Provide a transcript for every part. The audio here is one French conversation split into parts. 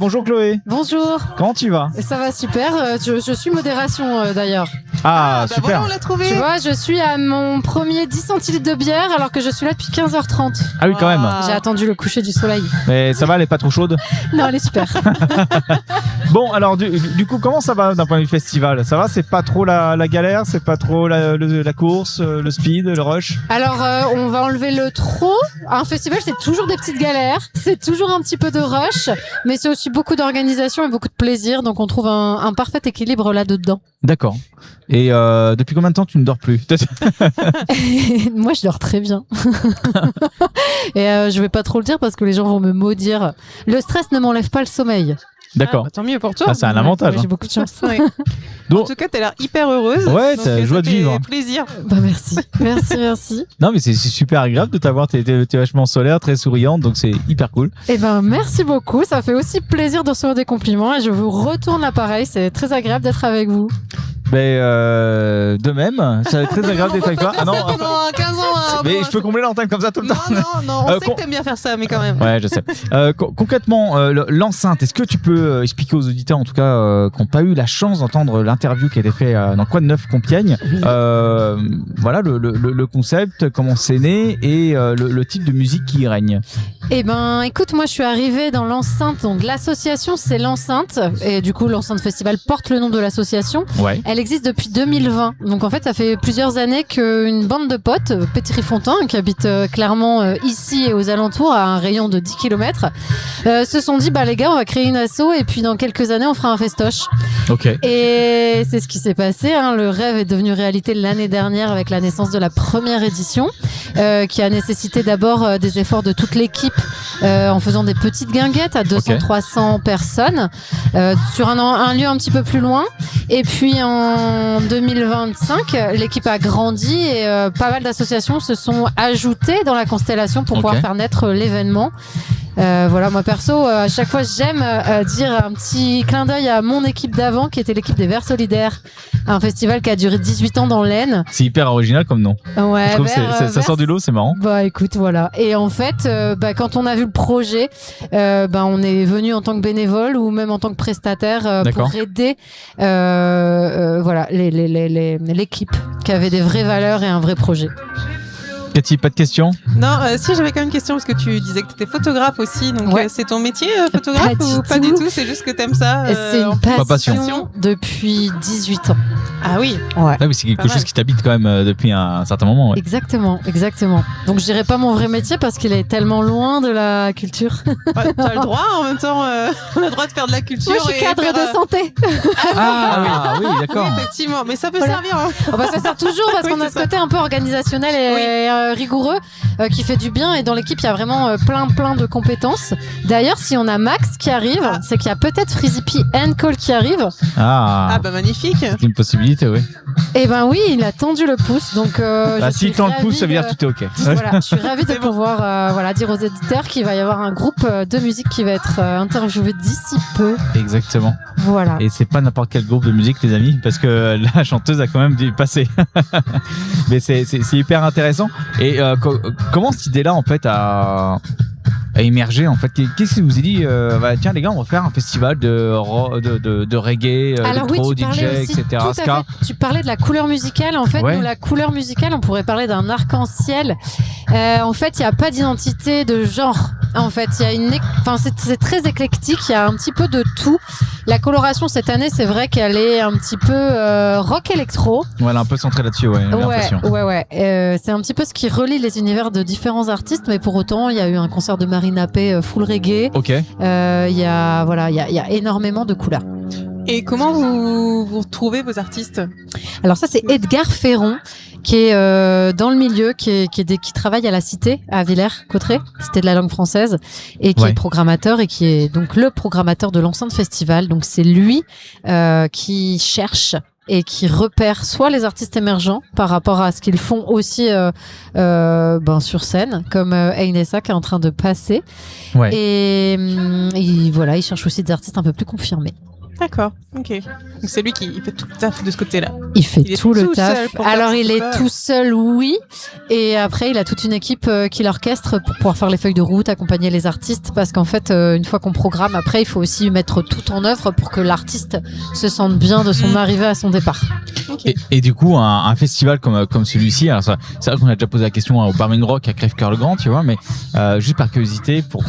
Bonjour Chloé. Bonjour. Comment tu vas? Ça va super. Je suis modération d'ailleurs. Ah, super. Voilà, on l'a trouvé. Tu vois, je suis à mon premier 10 centilitres de bière alors que je suis là depuis 15h30. Ah oui, quand même. J'ai attendu le coucher du soleil. Mais ça va, elle est pas trop chaude? Non, elle est super. Bon, alors du coup, comment ça va d'un point de vue festival? Ça va, c'est pas trop la galère, c'est pas trop la course, le speed, le rush? Alors, on va enlever le trop. Un festival, c'est toujours des petites galères. C'est toujours un petit peu de rush, mais c'est aussi beaucoup d'organisation et beaucoup de plaisir. Donc, on trouve un parfait équilibre là-dedans. D'accord. Et depuis combien de temps tu ne dors plus? Moi, je dors très bien. Et je vais pas trop le dire parce que les gens vont me maudire. Le stress ne m'enlève pas le sommeil. D'accord. Tant mieux pour toi. Ah, c'est un avantage. Ouais, j'ai beaucoup de chance. Ouais. Donc- En tout cas, t'as l'air hyper heureuse. Ouais, donc, t'as ça joie de fait vivre. plaisir. Bah merci. Merci. Non, mais c'est super agréable de t'avoir. T'es vachement solaire, très souriante, donc c'est hyper cool. Eh ben merci beaucoup. Ça fait aussi plaisir de recevoir des compliments et je vous retourne l'appareil. C'est très agréable d'être avec vous. Mais de même, c'est très agréable d'être avec toi. Ah non, Ça pendant 15 ans. Hein, mais je peux combler l'antenne comme ça tout le temps. Non, on sait que t'aimes bien faire ça, mais quand même. Ouais, je sais. Concrètement, l'enceinte, est-ce que tu peux expliquer aux auditeurs, en tout cas, qui n'ont pas eu la chance d'entendre l'interview qui a été faite dans Quoi de Neuf Compiègne, voilà, le concept, comment c'est né et le type de musique qui y règne. Eh ben écoute, moi je suis arrivée dans l'enceinte. Donc l'association c'est l'enceinte et du coup l'enceinte festival porte le nom de l'association. Ouais. Elle existe depuis 2020. Donc en fait ça fait plusieurs années qu'une bande de potes, Pétri-Fontaine, qui habitent clairement ici et aux alentours à un rayon de 10 km, se sont dit bah les gars on va créer une asso et puis dans quelques années on fera un festoche. Ok. Et c'est ce qui s'est passé, hein. Le rêve est devenu réalité l'année dernière avec la naissance de la première édition, qui a nécessité d'abord des efforts de toute l'équipe en faisant des petites guinguettes à 200-300 personnes sur un lieu un petit peu plus loin. Et puis en 2025, l'équipe a grandi et pas mal d'associations se sont ajoutées dans la constellation pour pouvoir faire naître l'événement. Voilà, moi perso, à chaque fois j'aime dire un petit clin d'œil à mon équipe d'avant qui était l'équipe des Verts Solidaires, un festival qui a duré 18 ans dans l'Aisne. C'est hyper original comme nom. Ouais, Je trouve ça sort du lot, c'est marrant. Bah écoute, voilà. Et en fait, quand on a vu le projet, on est venu en tant que bénévole ou même en tant que prestataire pour aider voilà, l'équipe qui avait des vraies valeurs et un vrai projet. Cathy, pas de questions? Non, si j'avais quand même une question parce que tu disais que tu étais photographe aussi, donc c'est ton métier photographe ou pas du tout? C'est juste que t'aimes ça? C'est une passion depuis 18 ans. Ah oui. Ouais. Ah oui, c'est quelque chose qui t'habite quand même depuis un certain moment. Ouais. Exactement. Donc je dirais pas mon vrai métier parce qu'il est tellement loin de la culture. Ouais, t'as le droit en même temps, on a le droit de faire de la culture. Moi je suis cadre de santé. Ah oui, d'accord. Oui, effectivement, mais ça peut servir. Hein. Oh bah, ça sert toujours parce qu'on a ce côté un peu organisationnel et rigoureux qui fait du bien, et dans l'équipe il y a vraiment plein de compétences. D'ailleurs si on a Max qui arrive, c'est qu'il y a peut-être Freezy P and Cole qui arrive. Ah bah magnifique. C'est une possibilité, oui. Et ben oui, il a tendu le pouce, donc s'il tend le pouce, ça veut dire que tout est ok. Voilà, je suis ravie de pouvoir dire aux éditeurs qu'il va y avoir un groupe de musique qui va être interviewé d'ici peu. Exactement. Voilà. Et c'est pas n'importe quel groupe de musique, les amis, parce que la chanteuse a quand même dû passer. Mais c'est hyper intéressant. Et comment cette idée-là, en fait, a émergé, en fait? Qu'est-ce qui vous a dit tiens les gars, on va faire un festival de reggae, électro, DJ, etc. Ska. Tu parlais de la couleur musicale. En fait, nous, la couleur musicale, on pourrait parler d'un arc-en-ciel. En fait, il n'y a pas d'identité de genre. En fait, c'est très éclectique. Il y a un petit peu de tout. La coloration cette année, c'est vrai qu'elle est un petit peu rock électro. Ouais, elle est un peu centrée là-dessus, ouais. Ouais. C'est un petit peu ce qui relie les univers de différents artistes, mais pour autant, il y a eu un concert de Marina P full reggae. Ok. Il y a énormément de couleurs. Et comment vous trouvez vos artistes? Alors ça, c'est Edgar Ferron, qui est dans le milieu, qui travaille à la Cité, à Villers-Cotterêts, Cité de la langue française, et qui est programmateur, et qui est donc le programmateur de l'enceinte festival. Donc c'est lui qui cherche et qui repère soit les artistes émergents par rapport à ce qu'ils font aussi sur scène, comme Einessa qui est en train de passer. Et voilà, il cherche aussi des artistes un peu plus confirmés. D'accord, ok. Donc c'est lui qui fait tout le taf de ce côté-là. Il fait tout le taf. Alors il est tout seul, oui. Et après, il a toute une équipe qui l'orchestre pour pouvoir faire les feuilles de route, accompagner les artistes. Parce qu'en fait, une fois qu'on programme, après, il faut aussi mettre tout en œuvre pour que l'artiste se sente bien de son arrivée à son départ. Okay. Et du coup, un festival comme celui-ci, alors c'est vrai qu'on a déjà posé la question au Barming Rock à Crève-Cœur-le-Grand, tu vois, mais juste par curiosité, pour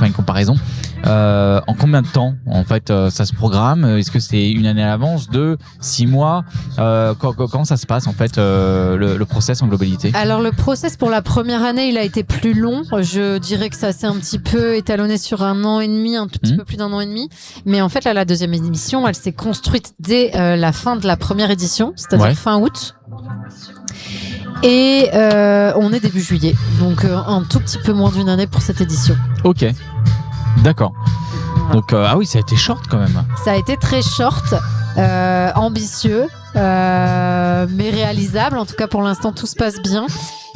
une comparaison, en combien de temps en fait ça se programme? Est-ce que c'est une année à l'avance, 2, 6 mois? Comment ça se passe en fait le process en globalité? Alors le process pour la première année, il a été plus long. Je dirais que ça s'est un petit peu étalonné sur 1 an et demi, un tout petit peu plus d'1 an et demi. Mais en fait là, la deuxième édition, elle s'est construite dès la fin de la première édition, c'est-à-dire fin août. Et on est début juillet, donc un tout petit peu moins d'une année pour cette édition. Ok, d'accord. Donc ah oui, ça a été short quand même. Ça a été très short, ambitieux, mais réalisable. En tout cas, pour l'instant, tout se passe bien.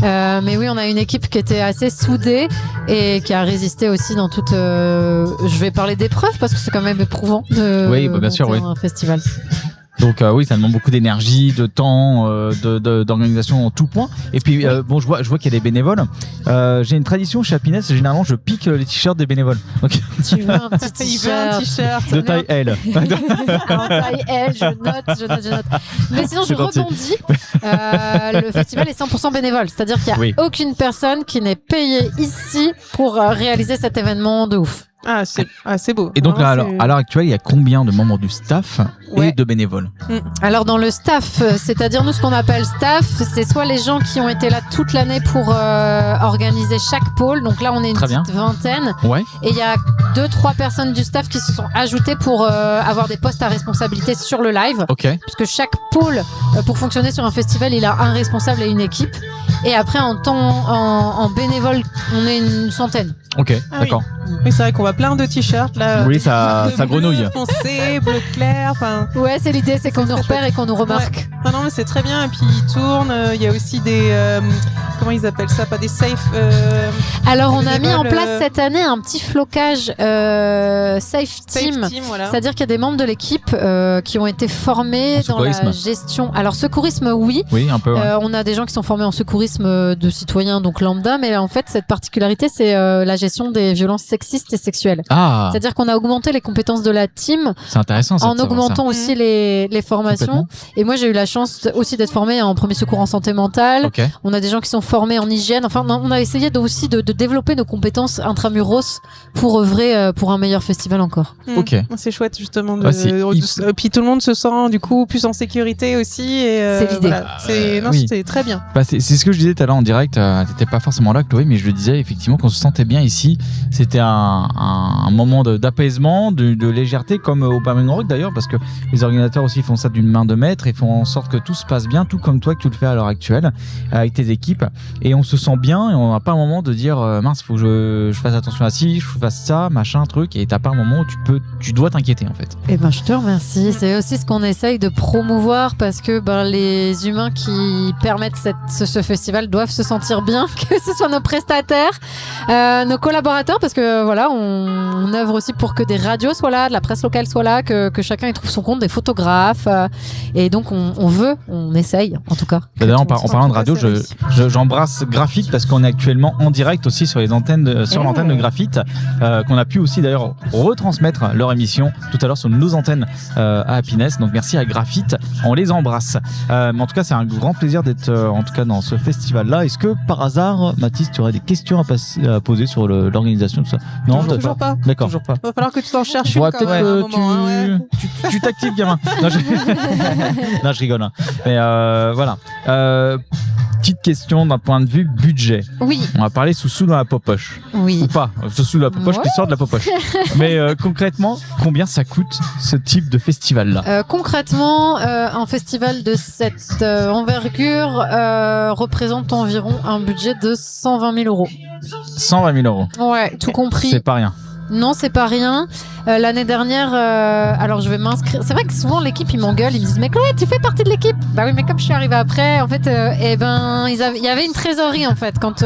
Mais oui, on a une équipe qui était assez soudée et qui a résisté aussi dans toute. Je vais parler d'épreuves parce que c'est quand même éprouvant de bien sûr, un festival. Donc oui, ça demande beaucoup d'énergie, de temps, d'organisation en tout point. Et puis bon, je vois qu'il y a des bénévoles. J'ai une tradition chez Happiness, généralement je pique les t-shirts des bénévoles. Donc... Tu veux un petit t-shirt de taille L. En taille L, je note. Mais sinon, je rebondis. Le festival est 100% bénévole, c'est-à-dire qu'il n'y a aucune personne qui n'est payée ici pour réaliser cet événement de ouf. Ah, c'est beau. Et donc là, à l'heure actuelle, il y a combien de membres du staff et de bénévoles? Alors dans le staff, c'est-à-dire nous ce qu'on appelle staff, c'est soit les gens qui ont été là toute l'année pour organiser chaque pôle. Donc là, on est une petite vingtaine. Ouais. Et il y a 2-3 personnes du staff qui se sont ajoutées pour avoir des postes à responsabilité sur le live. Ok. Puisque chaque pôle, pour fonctionner sur un festival, il a un responsable et une équipe. Et après, en bénévole, on est une centaine. Ok, d'accord. Oui, c'est vrai qu'on voit plein de t-shirts là. Oui, ça grenouille. Bleu foncé, bleu clair. Ouais, c'est l'idée, c'est qu'on nous repère et qu'on nous remarque. Ouais. Ah non, mais c'est très bien. Et puis ils tournent. Il y a aussi des comment ils appellent ça? Pas des safe. Alors on a mis en place cette année un petit flocage safe team. Voilà. C'est-à-dire qu'il y a des membres de l'équipe qui ont été formés dans la gestion. Alors secourisme, oui. Oui, un peu. Ouais. On a des gens qui sont formés en secourisme de citoyens, donc lambda. Mais en fait, cette particularité, c'est la gestion des violences sexistes et sexuelles. Ah. C'est-à-dire qu'on a augmenté les compétences de la team. C'est intéressant. En augmentant aussi les formations. Et moi, j'ai eu la chance aussi d'être formée en premier secours en santé mentale. Okay. On a des gens qui sont formés en hygiène. Enfin, on a essayé aussi de développer nos compétences intramuros pour œuvrer pour un meilleur festival encore. Ok. C'est chouette justement. Puis tout le monde se sent du coup plus en sécurité aussi. C'est l'idée. Voilà. C'est très bien. C'est ce que je disais tout à l'heure en direct. T'étais pas forcément là, Chloé, mais je le disais effectivement qu'on se sentait bien ici. C'était un moment d'apaisement, de légèreté, comme au Barming Rock d'ailleurs, parce que les organisateurs aussi font ça d'une main de maître et font en sorte que tout se passe bien, tout comme toi que tu le fais à l'heure actuelle avec tes équipes. Et on se sent bien et on n'a pas un moment de dire mince, faut que je fasse attention à ci, je fasse ça, machin, truc. Et t'as pas un moment où tu dois t'inquiéter en fait. Eh ben, je te remercie. C'est aussi ce qu'on essaye de promouvoir parce que les humains qui permettent ce festival doivent se sentir bien, que ce soit nos prestataires, nos collaborateurs, parce que voilà, on œuvre aussi pour que des radios soient là, de la presse locale soit là, que chacun y trouve son compte, des photographes, et donc on essaye en tout cas. D'ailleurs, en parlant de radio, j'embrasse Graphite parce qu'on est actuellement en direct aussi sur les antennes, sur l'antenne de Graphite, qu'on a pu aussi d'ailleurs retransmettre leur émission tout à l'heure sur nos antennes à Happiness. Donc merci à Graphite, on les embrasse. Mais en tout cas, c'est un grand plaisir d'être en tout cas dans ce festival-là. Est-ce que par hasard, Mathis, tu aurais des questions à poser sur l'organisation de ça? Non, toujours pas. D'accord. Toujours pas. Va falloir que tu t'en cherches. Je vois peut-être que tu t'actives, gamin. Non, je rigole. Hein. Mais voilà. Petite question d'un point de vue budget. Oui. On va parler sous dans la popoche. Oui. Ou pas. Sous la popoche qui sort de la popoche. Mais concrètement, combien ça coûte ce type de festival-là? Concrètement, un festival de cette envergure représente environ un budget de 120 000 euros. 120 000 euros. Ouais, tout compris. C'est pas rien. Non, c'est pas rien. L'année dernière, alors je vais m'inscrire. C'est vrai que souvent l'équipe ils m'engueulent, ils me disent mais Chloé, tu fais partie de l'équipe. Bah oui, mais comme je suis arrivée après, en fait, il y avait une trésorerie en fait. Quand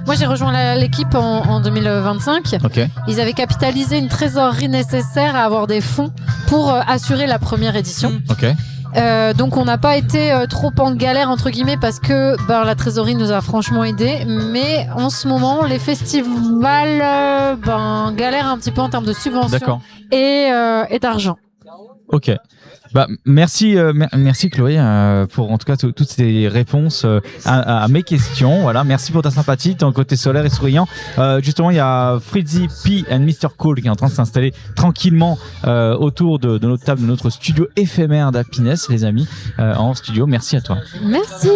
moi j'ai rejoint l'équipe en 2025, okay. Ils avaient capitalisé une trésorerie nécessaire à avoir des fonds pour assurer la première édition. Ok. Donc on n'a pas été trop en galère entre guillemets parce que la trésorerie nous a franchement aidé, mais en ce moment les festivals galèrent un petit peu en termes de subventions et d'argent. Ok. Merci Chloé pour en tout cas toutes ces réponses à mes questions. Voilà, merci pour ta sympathie, ton côté solaire et souriant. Justement, il y a Fritzy P and Mr. Cool qui est en train de s'installer tranquillement autour de notre table, de notre studio éphémère d'Happiness, les amis, en studio. Merci à toi. Merci.